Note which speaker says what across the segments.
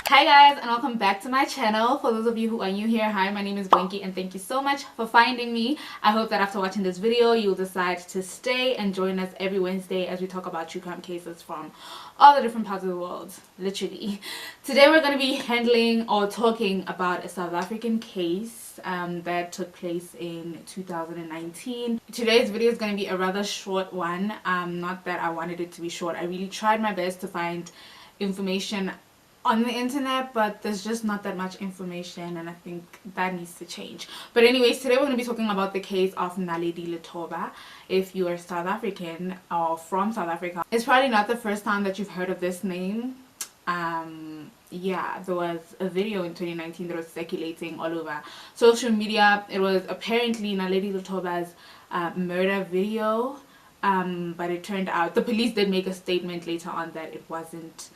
Speaker 1: Hi guys, and welcome back to my channel. For those of you who are new here, hi, my name is Bongi and thank you so much for finding me. I hope that after watching this video you'll decide to stay and join us every Wednesday as we talk about true crime cases from all the different parts of the world, literally. Today we're going to be handling or talking about a South African case that took place in 2019. Today's video is going to be a rather short one. Not that I wanted it to be short. I really tried my best to find information on the internet, but there's just not that much information, and I think that needs to change. But anyways, today we're going to be talking about the case of Naledi Lethoba. If you are South African or from South Africa, it's probably not the first time that you've heard of this name. Yeah, there was a video in 2019 that was circulating all over social media. It was apparently Naledi Lethoba's murder video, but it turned out the police did make a statement later on that it wasn't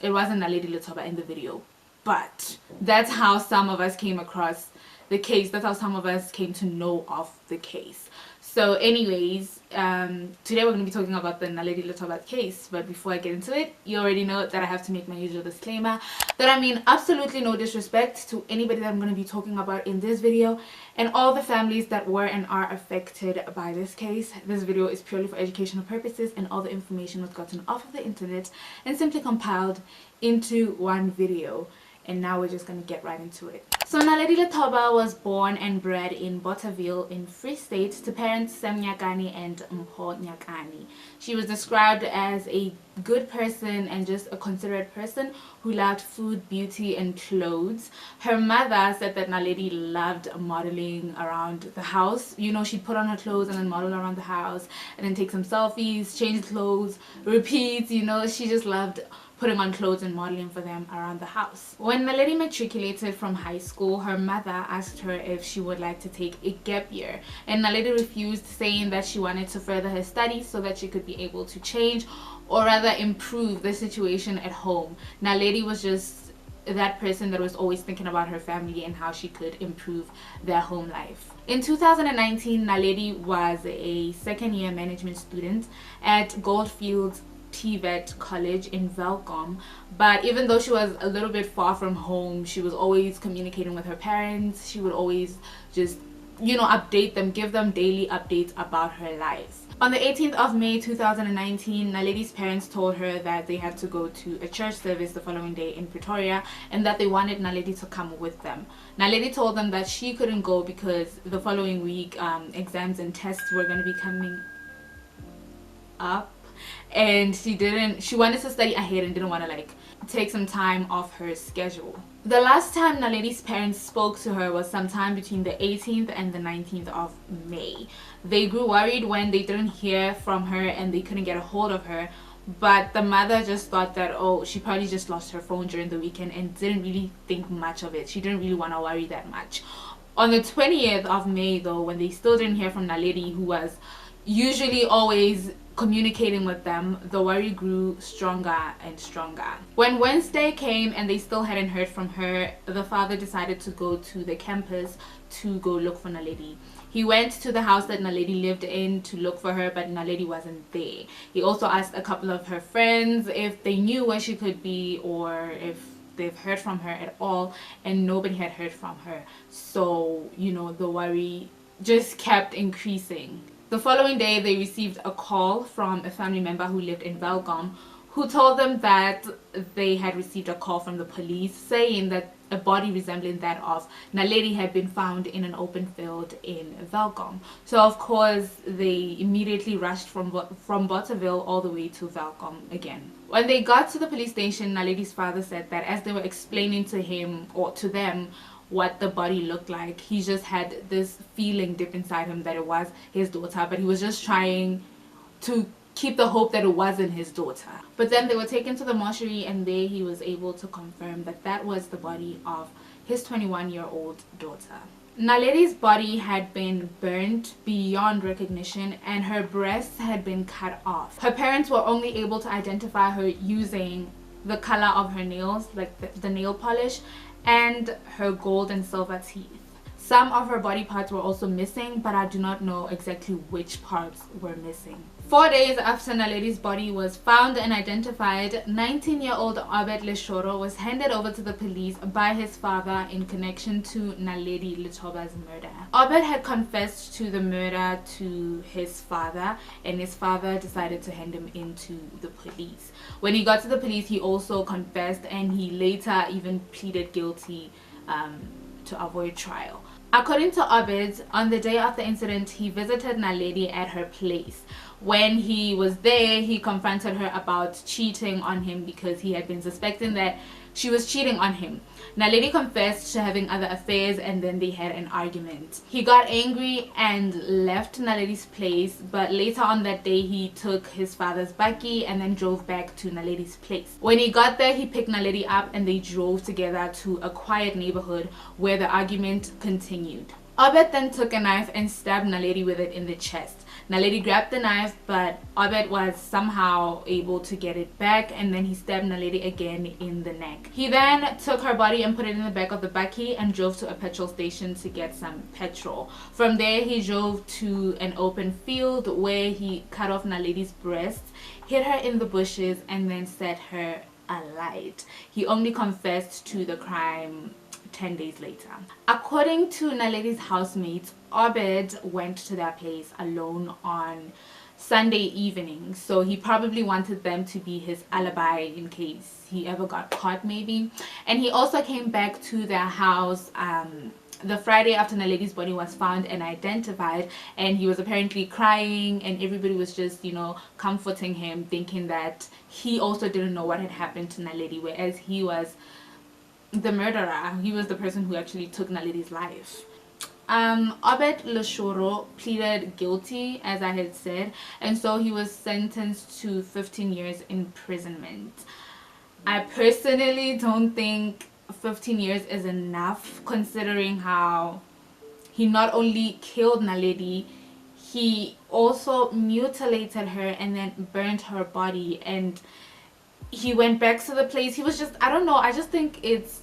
Speaker 1: Naledi Lethoba in the video, but that's how some of us came across the case. That's how some of us came to know of the case. So anyways, today we're going to be talking about the Naledi Lethoba case, but before I get into it, you already know that I have to make my usual disclaimer that I mean absolutely no disrespect to anybody that I'm going to be talking about in this video and all the families that were and are affected by this case. This video is purely for educational purposes, and all the information was gotten off of the internet and simply compiled into one video. And now we're just going to get right into it. So Naledi Lethoba was born and bred in Bothaville in Free State to parents Sam Nyakani and Mpho Nyakani. She was described as a good person and just a considerate person who loved food, beauty and clothes. Her mother said that Naledi loved modeling around the house. You know, she'd put on her clothes and then model around the house and then take some selfies, change clothes, repeat. You know, she just loved putting on clothes and modeling for them around the house. When Naledi matriculated from high school, her mother asked her if she would like to take a gap year, and Naledi refused, saying that she wanted to further her studies so that she could be able to change or rather improve the situation at home. Naledi was just that person that was always thinking about her family and how she could improve their home life. In 2019, Naledi was a second-year management student at Goldfields TVET College in Welkom, but even though she was a little bit far from home, she was always communicating with her parents. She would always just, you know, update them, give them daily updates about her lives. On the 18th of May 2019, Naledi's parents told her that they had to go to a church service the following day in Pretoria and that they wanted Naledi to come with them. Naledi told them that she couldn't go because the following week exams and tests were going to be coming up, and she wanted to study ahead and didn't want to like take some time off her schedule. The last time Naledi's parents spoke to her was sometime between the 18th and the 19th of May. They grew worried when they didn't hear from her and they couldn't get a hold of her, but the mother just thought that, oh, she probably just lost her phone during the weekend and didn't really think much of it. She didn't really want to worry that much. On the 20th of May though, when they still didn't hear from Naledi, who was usually always communicating with them, the worry grew stronger and stronger. When Wednesday came and they still hadn't heard from her, the father decided to go to the campus to go look for Naledi. He went to the house that Naledi lived in to look for her, but Naledi wasn't there. He also asked a couple of her friends if they knew where she could be or if they've heard from her at all, and nobody had heard from her. So, you know, the worry just kept increasing. The following day, they received a call from a family member who lived in Welkom, who told them that they had received a call from the police saying that a body resembling that of Naledi had been found in an open field in Welkom. So of course, they immediately rushed from Bothaville all the way to Welkom again. When they got to the police station, Naledi's father said that as they were explaining to him or to them what the body looked like, he just had this feeling deep inside him that it was his daughter, but he was just trying to keep the hope that it wasn't his daughter. But then they were taken to the mortuary, and there he was able to confirm that that was the body of his 21-year-old daughter. Naledi's body had been burnt beyond recognition and her breasts had been cut off. Her parents were only able to identify her using the color of her nails, like the nail polish, and her gold and silver teeth. Some of her body parts were also missing, but I do not know exactly which parts were missing. 4 days after Naledi's body was found and identified, 19-year-old Obed Leshoro was handed over to the police by his father in connection to Naledi Lethoba's murder. Obed had confessed to the murder to his father, and his father decided to hand him in to the police. When he got to the police, he also confessed, and he later even pleaded guilty to avoid trial. According to Obed, on the day of the incident, he visited Naledi at her place. When he was there, he confronted her about cheating on him because he had been suspecting that she was cheating on him. Naledi confessed to having other affairs, and then they had an argument. He got angry and left Naledi's place, but later on that day he took his father's bakkie and then drove back to Naledi's place. When he got there, he picked Naledi up and they drove together to a quiet neighborhood where the argument continued. Obed then took a knife and stabbed Naledi with it in the chest. Naledi grabbed the knife, but Obed was somehow able to get it back, and then he stabbed Naledi again in the neck. He then took her body and put it in the back of the bakkie and drove to a petrol station to get some petrol. From there, he drove to an open field where he cut off Naledi's breasts, hid her in the bushes, and then set her alight. He only confessed to the crime 10 days later. According to Naledi's housemates, Obed went to their place alone on Sunday evening, so he probably wanted them to be his alibi in case he ever got caught maybe. And he also came back to their house the Friday after Naledi's body was found and identified, and he was apparently crying, and everybody was just, you know, comforting him, thinking that he also didn't know what had happened to Naledi, whereas he was the murderer. He was the person who actually took Naledi's life. Obed Leshoro pleaded guilty, as I had said, and so he was sentenced to 15 years imprisonment. I personally don't think 15 years is enough, considering how he not only killed Naledi, he also mutilated her and then burnt her body, and he went back to the place. He was just, I don't know, I just think it's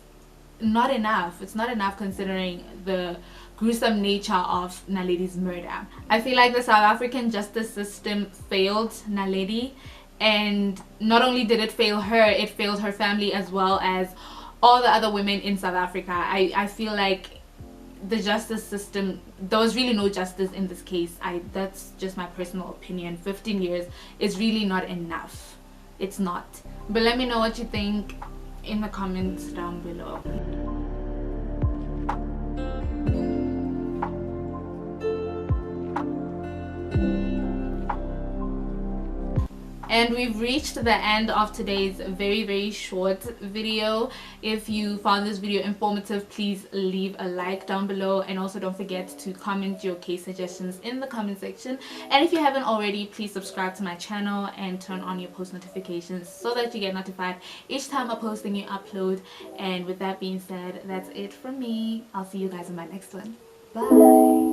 Speaker 1: not enough. It's not enough considering the gruesome nature of Naledi's murder. I feel like the South African justice system failed Naledi, and not only did it fail her, it failed her family as well as all the other women in South Africa. I feel like the justice system, there was really no justice in this case. That's just my personal opinion. 15 years is really not enough. It's not. But let me know what you think in the comments down below. And we've reached the end of today's very short video. If you found this video informative, please leave a like down below, and also don't forget to comment your case suggestions in the comment section. And if you haven't already, please subscribe to my channel and turn on your post notifications so that you get notified each time I post a new upload. And with that being said, that's it from me. I'll see you guys in my next one. Bye.